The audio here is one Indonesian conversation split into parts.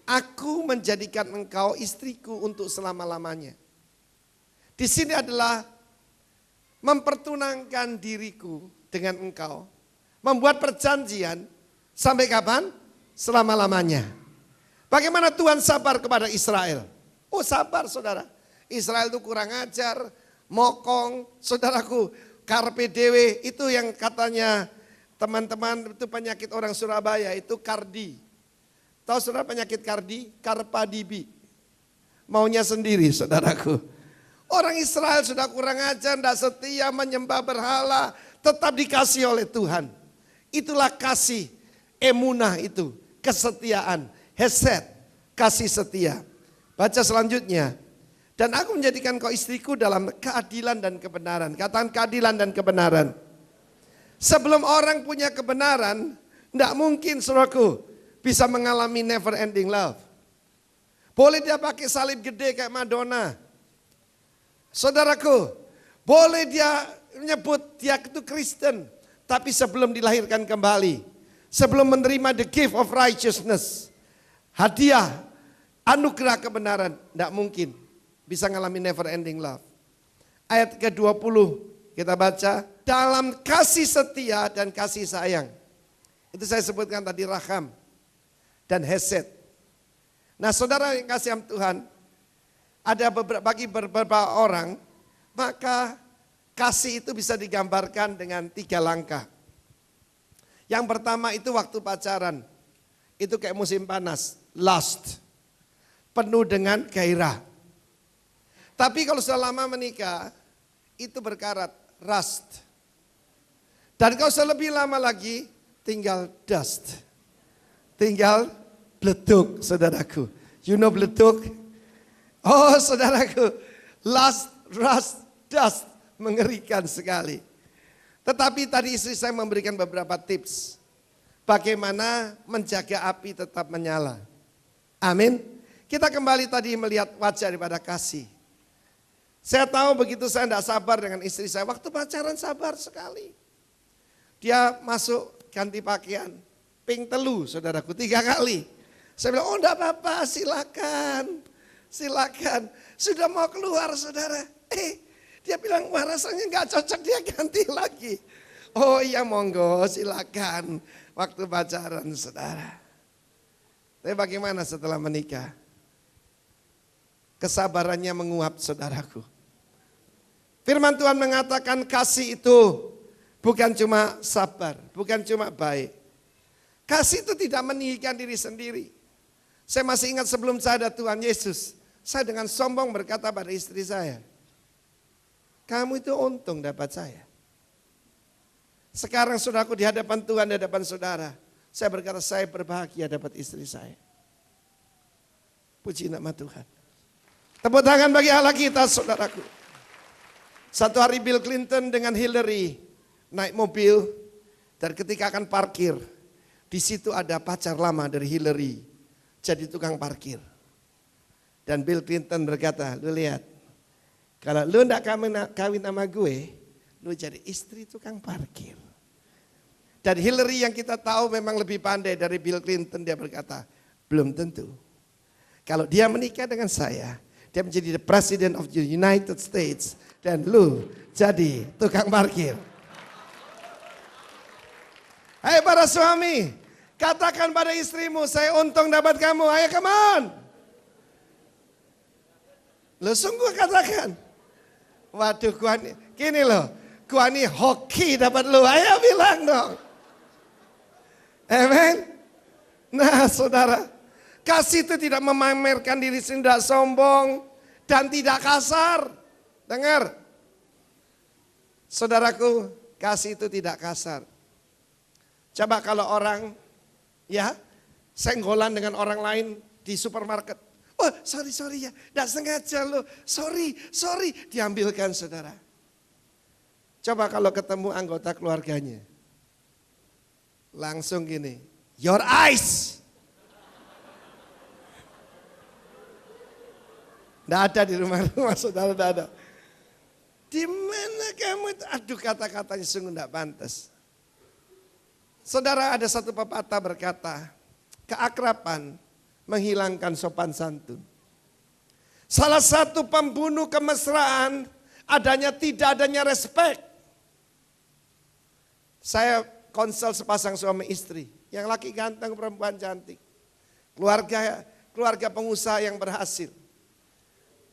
Aku menjadikan engkau istriku untuk selama-lamanya. Di sini adalah mempertunangkan diriku dengan engkau. Membuat perjanjian sampai kapan? Selama-lamanya. Bagaimana Tuhan sabar kepada Israel? Oh sabar saudara. Israel itu kurang ajar, mokong. Saudaraku, karpe dewe itu yang katanya teman-teman itu penyakit orang Surabaya itu kardi. Tahu saudara penyakit kardi? Karpadibi. Maunya sendiri saudaraku. Orang Israel sudah kurang ajar, tidak setia, menyembah berhala, tetap dikasih oleh Tuhan. Itulah kasih, emunah itu, kesetiaan, hesed, kasih setia. Baca selanjutnya. Dan aku menjadikan kau istriku dalam keadilan dan kebenaran. Katakan keadilan dan kebenaran. Sebelum orang punya kebenaran, tidak mungkin saudaraku bisa mengalami never ending love. Boleh dia pakai salib gede kayak Madonna. Saudaraku, boleh dia menyebut dia itu Kristen. Tapi sebelum dilahirkan kembali, sebelum menerima the gift of righteousness, hadiah, anugerah kebenaran, tidak mungkin bisa mengalami never ending love. Ayat ke-20 kita baca, dalam kasih setia dan kasih sayang. Itu saya sebutkan tadi raham dan hesed. Nah saudara yang kasih Tuhan, ada bagi beberapa orang, maka kasih itu bisa digambarkan dengan 3 langkah. Yang pertama itu waktu pacaran, itu kayak musim panas, lust, penuh dengan gairah. Tapi kalau sudah lama menikah, itu berkarat, rust. Dan kalau sudah lebih lama lagi, tinggal dust. Tinggal bleduk, saudaraku. You know bleduk? Oh saudaraku, lust, rust, dust, mengerikan sekali. Tetapi tadi istri saya memberikan beberapa tips. Bagaimana menjaga api tetap menyala. Amin. Kita kembali tadi melihat wajah daripada kasih. Saya tahu begitu saya tidak sabar dengan istri saya. Waktu pacaran sabar sekali. Dia masuk ganti pakaian. Ping telu saudaraku 3 kali. Saya bilang, oh enggak apa-apa silakan. Silakan. Sudah mau keluar saudara. Dia bilang, wah rasanya enggak cocok, dia ganti lagi. Oh iya monggo silakan. Waktu pacaran saudara. Tapi bagaimana setelah menikah? Kesabarannya menguap saudaraku. Firman Tuhan mengatakan kasih itu bukan cuma sabar, bukan cuma baik. Kasih itu tidak meninggikan diri sendiri. Saya masih ingat sebelum saya ada Tuhan Yesus, saya dengan sombong berkata pada istri saya, kamu itu untung dapat saya. Sekarang saudaraku di hadapan Tuhan, di hadapan saudara, saya berkata saya berbahagia dapat istri saya. Puji nama Tuhan. Tepuk tangan bagi Allah kita saudaraku. Satu hari Bill Clinton dengan Hillary naik mobil dan ketika akan parkir, di situ ada pacar lama dari Hillary jadi tukang parkir. Dan Bill Clinton berkata, lu lihat, kalau lu enggak kawin sama gue, lu jadi istri tukang parkir. Dan Hillary yang kita tahu memang lebih pandai dari Bill Clinton, dia berkata, belum tentu. Kalau dia menikah dengan saya, dia menjadi the President of the United States dan lu jadi tukang parkir. Hai para suami, katakan pada istrimu, saya untung dapat kamu, ayo come on. Lu sungguh katakan. Waduh gua nih, gini loh, gua nih hoki dapat lu, ayo bilang dong. Amen. Nah saudara, kasih itu tidak memamerkan diri sendiri, tidak sombong dan tidak kasar. Dengar, saudaraku, kasih itu tidak kasar. Coba kalau orang ya senggolan dengan orang lain di supermarket. Oh sorry ya, tidak sengaja loh, sorry, diambilkan saudara. Coba kalau ketemu anggota keluarganya. Langsung gini, your eyes. Tidak ada di rumah saudara, tidak ada. Di mana kamu itu? Aduh kata-katanya sungguh tidak pantas. Saudara ada satu pepatah berkata, keakraban menghilangkan sopan santun. Salah satu pembunuh kemesraan tidak adanya respect. Saya konsel sepasang suami istri, yang laki ganteng, perempuan cantik. Keluarga pengusaha yang berhasil.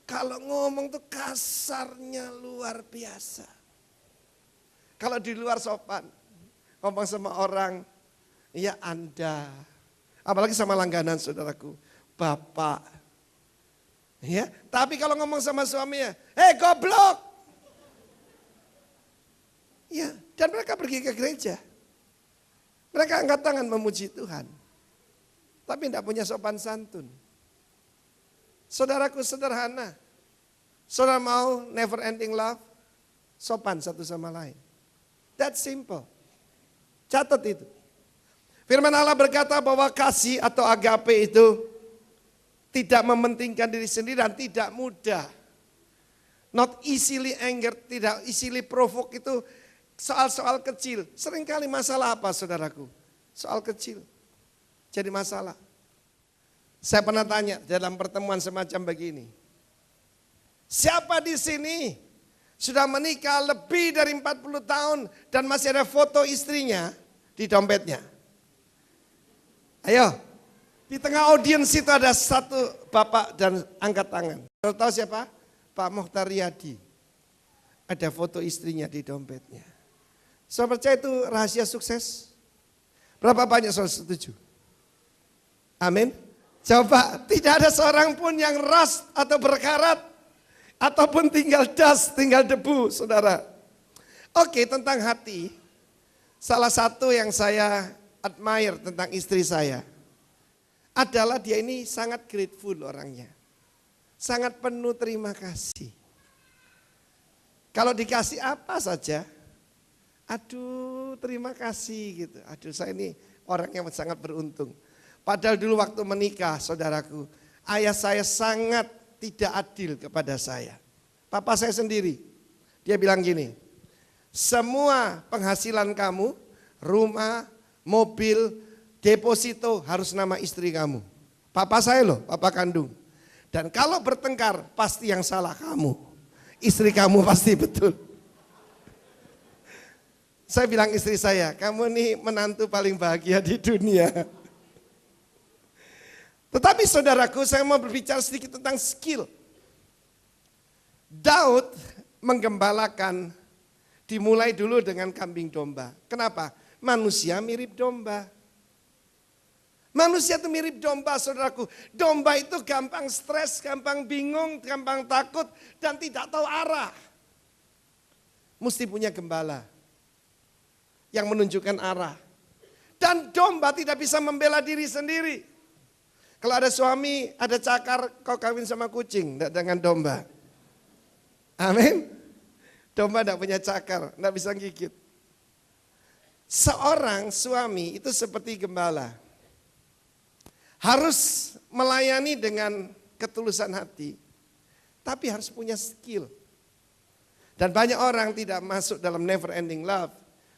Kalau ngomong tuh kasarnya luar biasa. Kalau di luar sopan, ngomong sama orang, ya Anda. Apalagi sama langganan saudaraku, Bapak. Ya, tapi kalau ngomong sama suaminya, goblok. Ya, dan mereka pergi ke gereja. Mereka angkat tangan memuji Tuhan. Tapi tidak punya sopan santun. Saudaraku sederhana. Saudara mau never ending love? Sopan satu sama lain. That's simple. Catat itu. Firman Allah berkata bahwa kasih atau agape itu tidak mementingkan diri sendiri dan tidak mudah. Not easily angered, tidak easily provoke, itu soal-soal kecil. Seringkali masalah apa saudaraku? Soal kecil. Jadi masalah. Saya pernah tanya dalam pertemuan semacam begini. Siapa di sini sudah menikah lebih dari 40 tahun dan masih ada foto istrinya di dompetnya? Ayo, di tengah audiens itu ada satu bapak dan angkat tangan. Tahu siapa? Pak Mokhtar Riyadi. Ada foto istrinya di dompetnya. Saya percaya itu rahasia sukses. Berapa banyak saudara setuju? Amin. Coba, tidak ada seorang pun yang rust atau berkarat. Ataupun tinggal dust, tinggal debu, saudara. Oke, tentang hati. Salah satu yang saya admire tentang istri saya adalah dia ini sangat grateful orangnya. Sangat penuh terima kasih. Kalau dikasih apa saja, aduh terima kasih gitu. Aduh saya ini orang yang sangat beruntung. Padahal dulu waktu menikah saudaraku, ayah saya sangat tidak adil kepada saya. Papa saya sendiri, dia bilang gini, semua penghasilan kamu, rumah, mobil, deposito harus nama istri kamu. Papa saya loh, papa kandung. Dan kalau bertengkar pasti yang salah kamu, istri kamu pasti betul. Saya bilang istri saya, kamu nih menantu paling bahagia di dunia. Tetapi saudaraku, saya mau berbicara sedikit tentang skill. Daud menggembalakan dimulai dulu dengan kambing domba. Kenapa? Manusia mirip domba. Manusia itu mirip domba, saudaraku. Domba itu gampang stres, gampang bingung, gampang takut, dan tidak tahu arah. Mesti punya gembala yang menunjukkan arah. Dan domba tidak bisa membela diri sendiri. Kalau ada suami, ada cakar, kau kawin sama kucing, tidak dengan domba. Amin. Domba tidak punya cakar, tidak bisa gigit. Seorang suami itu seperti gembala. Harus melayani dengan ketulusan hati, tapi harus punya skill. Dan banyak orang tidak masuk dalam never ending love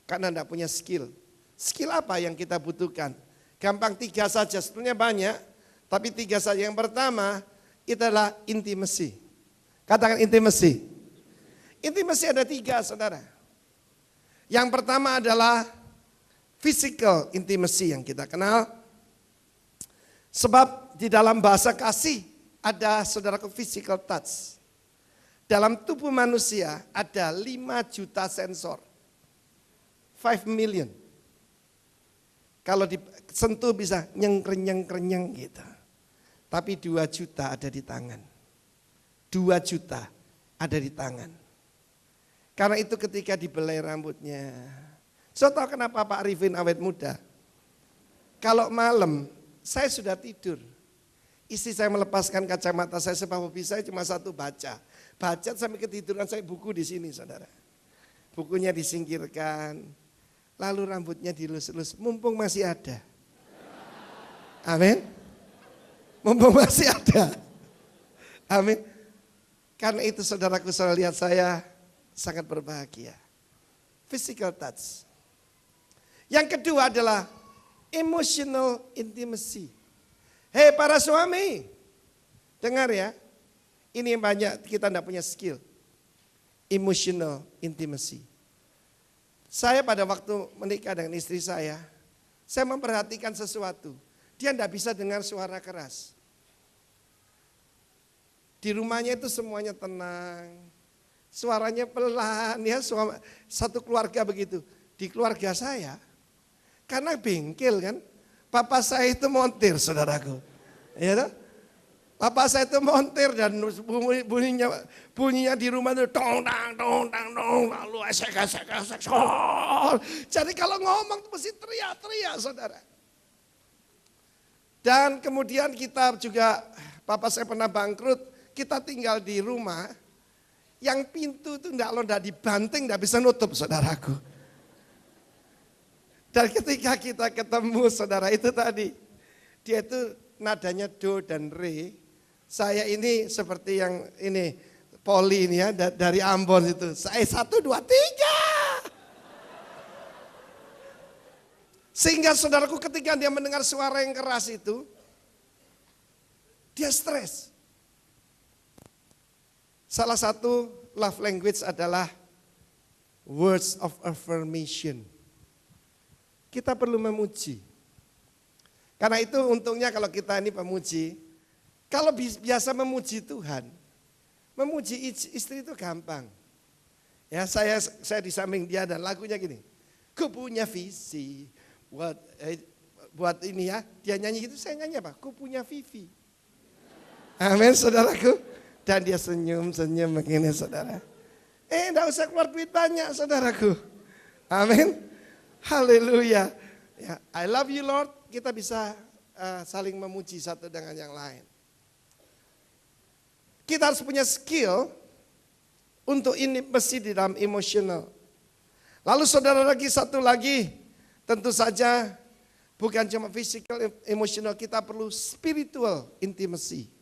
karena tidak punya skill. Skill apa yang kita butuhkan? Gampang 3 saja, sebenarnya banyak. Tapi 3 saja. Yang pertama itu adalah intimacy. Katakan intimacy. Intimacy ada 3 saudara. Yang pertama adalah physical intimacy yang kita kenal. Sebab di dalam bahasa kasih ada saudaraku physical touch. Dalam tubuh manusia ada 5 juta sensor. 5 million. Kalau disentuh bisa nyeng-krenyeng gitu. Tapi 2 juta ada di tangan. 2 juta ada di tangan. Karena itu ketika dibelai rambutnya. So tahu kenapa Pak Rifin awet muda? Kalau malam saya sudah tidur. Istri saya melepaskan kacamata saya, sebab hobi saya cuma satu, baca. Baca sampai ketiduran saya, buku di sini saudara. Bukunya disingkirkan. Lalu rambutnya dilus-lus, mumpung masih ada. Amin. Mumpung masih ada. Amin. Karena itu saudaraku, saudara lihat saya sangat berbahagia. Physical touch. Yang kedua adalah emotional intimacy. Hei para suami, dengar ya. Ini yang banyak kita tidak punya skill. Emotional intimacy. Saya pada waktu menikah dengan istri saya memperhatikan sesuatu. Dia tidak bisa dengar suara keras. Di rumahnya itu semuanya tenang. Suaranya pelan ya, satu keluarga begitu. Di keluarga saya, karena bengkel kan, papa saya itu montir saudaraku. Ya toh? Papa saya itu montir dan bunyinya di rumah itu dong lalu esek. Jadi kalau ngomong itu mesti teriak-teriak saudara. Dan kemudian kita juga, papa saya pernah bangkrut, kita tinggal di rumah yang pintu itu enggak dibanting, enggak bisa nutup saudaraku. Dan ketika kita ketemu saudara itu tadi, dia itu nadanya do dan re. Saya ini seperti yang ini, Poli ini ya, dari Ambon itu. Saya 1, 2, 3. Sehingga saudaraku ketika dia mendengar suara yang keras itu, dia stres. Salah satu love language adalah words of affirmation. Kita perlu memuji. Karena itu untungnya kalau kita ini pemuji, kalau biasa memuji Tuhan, memuji istri itu gampang. Ya saya di samping dia dan lagunya gini, ku punya visi buat ini ya, dia nyanyi gitu, saya nyanyi apa? Ku punya Vivi. Amin saudaraku. Dan dia senyum begini saudara. Enggak usah keluar duit banyak saudaraku. Amin. Haleluya. Ya, I love you Lord. Kita bisa saling memuji satu dengan yang lain. Kita harus punya skill untuk ini mesti di dalam emosional. Lalu saudara satu lagi, tentu saja bukan cuma physical, emosional, kita perlu spiritual intimacy.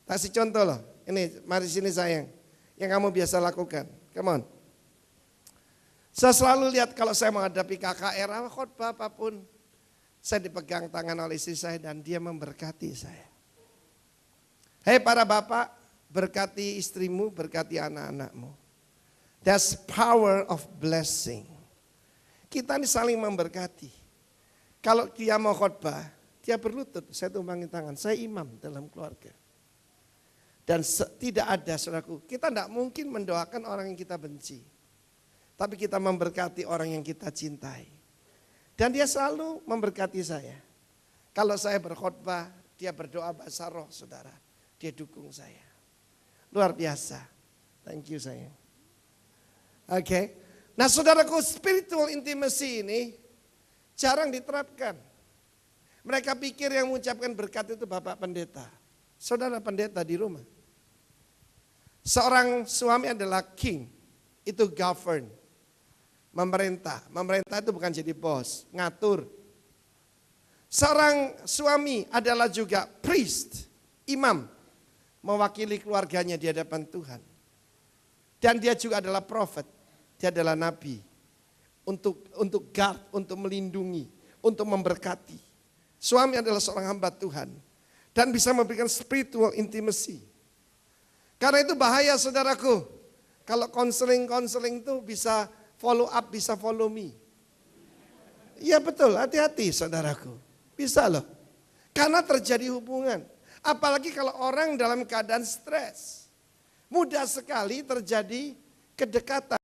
Kasih contoh loh, ini mari sini sayang, yang kamu biasa lakukan, come on. Saya selalu lihat kalau saya menghadapi KKR, khotbah apapun, saya dipegang tangan oleh istri saya dan dia memberkati saya. Hei para bapak, berkati istrimu, berkati anak-anakmu. That's power of blessing. Kita ini saling memberkati. Kalau dia mau khotbah, dia berlutut, saya tumpangin tangan, saya imam dalam keluarga. Dan tidak ada saudaraku, kita tidak mungkin mendoakan orang yang kita benci. Tapi kita memberkati orang yang kita cintai. Dan dia selalu memberkati saya. Kalau saya berkhotbah, dia berdoa bahasa roh saudara. Dia dukung saya. Luar biasa. Thank you sayang. Oke. Nah saudaraku, spiritual intimacy ini jarang diterapkan. Mereka pikir yang mengucapkan berkat itu Bapak Pendeta. Saudara pendeta di rumah. Seorang suami adalah king, itu govern, memerintah. Memerintah itu bukan jadi bos, ngatur. Seorang suami adalah juga priest, imam, mewakili keluarganya di hadapan Tuhan. Dan dia juga adalah prophet, dia adalah nabi. Untuk guard, untuk melindungi, untuk memberkati. Suami adalah seorang hamba Tuhan. Dan bisa memberikan spiritual intimacy. Karena itu bahaya saudaraku. Kalau konseling itu bisa follow up, bisa follow me. Iya betul, hati-hati saudaraku. Bisa loh. Karena terjadi hubungan. Apalagi kalau orang dalam keadaan stres. Mudah sekali terjadi kedekatan.